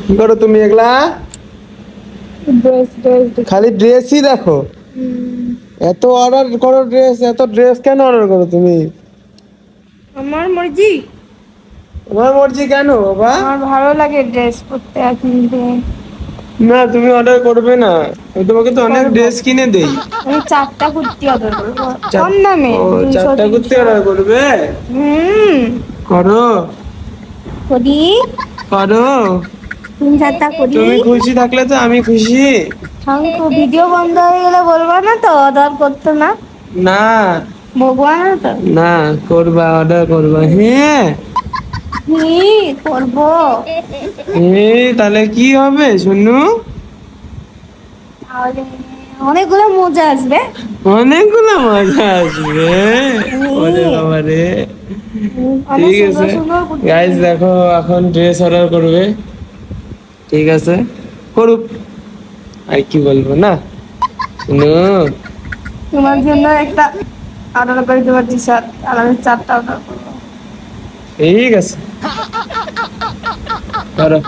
কি করো তুমি এগুলা? ড্রেস ড্রেস খালি ড্রেসই দেখো। এত অর্ডার করো ড্রেস, এত ড্রেস কেন অর্ডার করো তুমি? আমার মর্জি। তোমার মর্জি কেন বাবা? আমার ভালো লাগে ড্রেস পরতে আর কিনতে। না তুমি অর্ডার করবে না, আমি তোমাকে তো অনেক করবো। ড্রেস কিনে দেই। আমি 4টা কুর্তি অর্ডার করবো চার- কম দামে, ও 200 4টা কুর্তি 300। অর্ডার করবে? হুম। করো করি। করো। 3-4টা করি। তুমি খুশি থাকলে তো আমি খুশি। ভিডিও বন্ধ হয়ে গেলে বলবো না তো অর্ডার করতে না? না বলবো না তো? না, করবা, অর্ডার করবা। হ্যাঁ করবো। তাহলে কি হবে শুনু? তাহলে অনেকগুলো মজা আসবে। অনেকগুলো মজা আসবে। ওরে বাবা রে। অনেক ঠিক সুন্দর আছে সুন্দর কুর্তি গাইস, কিনবো। দেখো এখন ড্রেস অর্ডার করবে। ঠিক আছে, করুক, আর কি বলবো না। শুনো, তোমার জন্য একটা অর্ডার করে দেবো টি শার্ট, আর আমি 4টা অর্ডার করবো। ঠিক আছে, করো।